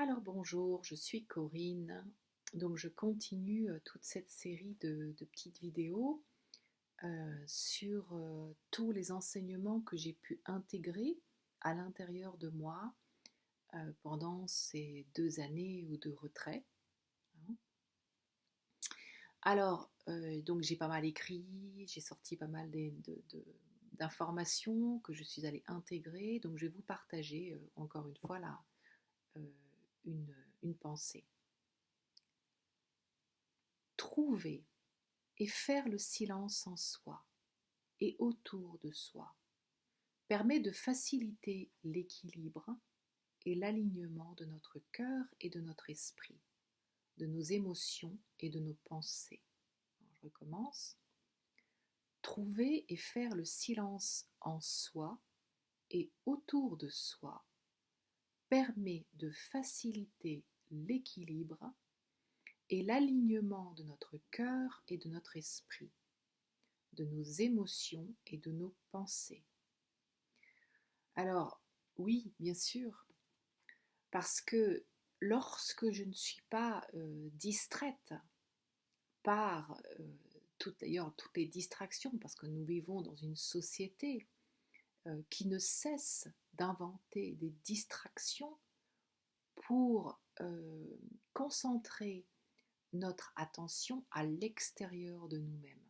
Alors bonjour, je suis Corinne. Donc je continue toute cette série de petites vidéos sur tous les enseignements que j'ai pu intégrer à l'intérieur de moi pendant ces 2 années de retrait. Hein. Alors, donc j'ai pas mal écrit, j'ai sorti pas mal d'informations que je suis allée intégrer. Donc je vais vous partager encore une fois là euh, une, une pensée. Trouver et faire le silence en soi et autour de soi permet de faciliter l'équilibre et l'alignement de notre cœur et de notre esprit, de nos émotions et de nos pensées. Alors, je recommence. Trouver et faire le silence en soi et autour de soi permet de faciliter l'équilibre et l'alignement de notre cœur et de notre esprit, de nos émotions et de nos pensées. Alors, oui, bien sûr, parce que lorsque je ne suis pas distraite par d'ailleurs toutes les distractions, parce que nous vivons dans une société qui ne cesse d'inventer des distractions pour concentrer notre attention à l'extérieur de nous-mêmes,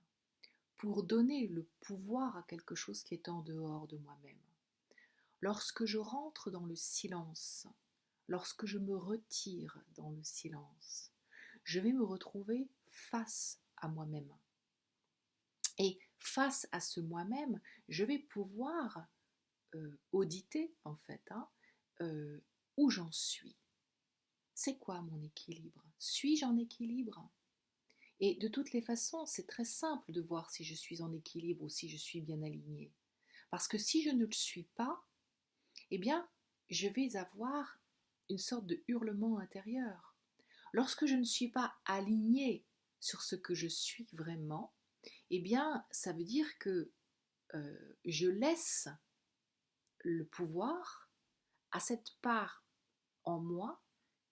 pour donner le pouvoir à quelque chose qui est en dehors de moi-même. Lorsque je rentre dans le silence, lorsque je me retire dans le silence, je vais me retrouver face à moi-même. Et face à ce moi-même, je vais pouvoir auditer en fait où j'en suis. C'est quoi mon équilibre? Suis-je en équilibre? Et de toutes les façons, c'est très simple de voir si je suis en équilibre ou si je suis bien alignée. Parce que si je ne le suis pas, eh bien, je vais avoir une sorte de hurlement intérieur. Lorsque je ne suis pas alignée sur ce que je suis vraiment, eh bien, ça veut dire que je laisse le pouvoir à cette part en moi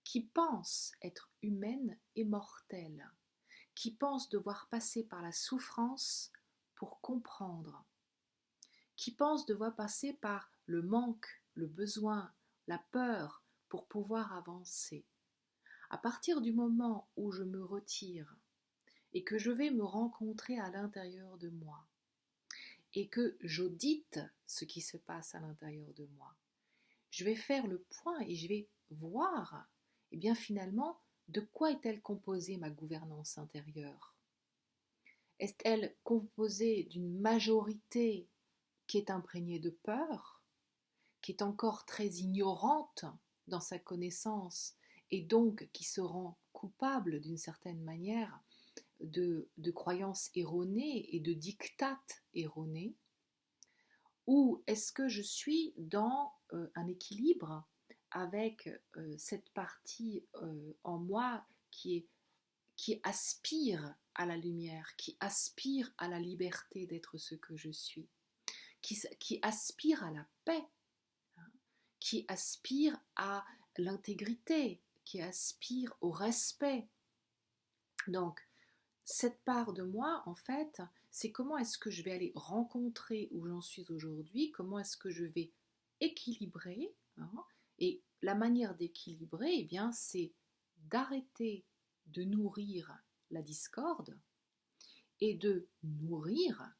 qui pense être humaine et mortelle, qui pense devoir passer par la souffrance pour comprendre, qui pense devoir passer par le manque, le besoin, la peur pour pouvoir avancer. À partir du moment où je me retire et que je vais me rencontrer à l'intérieur de moi et que j'audite ce qui se passe à l'intérieur de moi, je vais faire le point et je vais voir, eh bien finalement, de quoi est-elle composée ma gouvernance intérieure? Est-elle composée d'une majorité qui est imprégnée de peur, qui est encore très ignorante dans sa connaissance et donc qui se rend coupable d'une certaine manière de croyances erronées et de dictates erronés? Ou est-ce que je suis dans un équilibre avec cette partie en moi qui aspire à la lumière, qui aspire à la liberté d'être ce que je suis, qui aspire à la paix, hein, qui aspire à l'intégrité, qui aspire au respect. Donc, cette part de moi, en fait, c'est comment est-ce que je vais aller rencontrer où j'en suis aujourd'hui, comment est-ce que je vais équilibrer, hein, et la manière d'équilibrer, eh bien, c'est d'arrêter de nourrir la discorde et de nourrir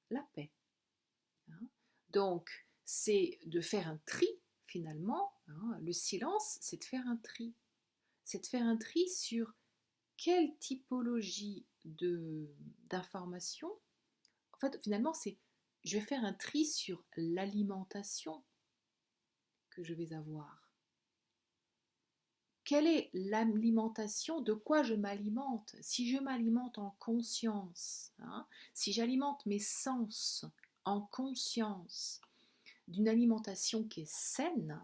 la paix. Hein. Donc, c'est de faire un tri, finalement. Hein. Le silence, c'est de faire un tri. C'est de faire un tri sur quelle typologie d'informations. En fait, finalement, je vais faire un tri sur l'alimentation que je vais avoir. Quelle est l'alimentation? De quoi je m'alimente? Si je m'alimente en conscience, hein, si j'alimente mes sens en conscience d'une alimentation qui est saine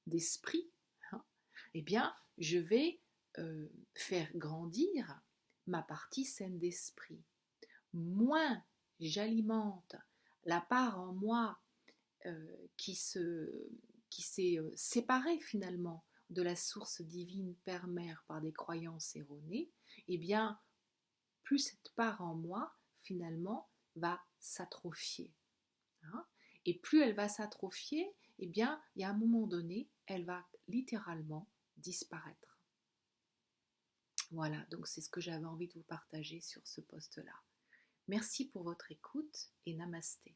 d'esprit, hein, eh bien, je vais faire grandir ma partie saine d'esprit. Moins j'alimente la part en moi qui s'est séparée finalement de la source divine père-mère par des croyances erronées, eh bien, plus cette part en moi, finalement, va s'atrophier. Hein. Et plus elle va s'atrophier, eh bien, il y a un moment donné, elle va littéralement disparaître. Voilà, donc c'est ce que j'avais envie de vous partager sur ce post-là. Merci pour votre écoute et namasté.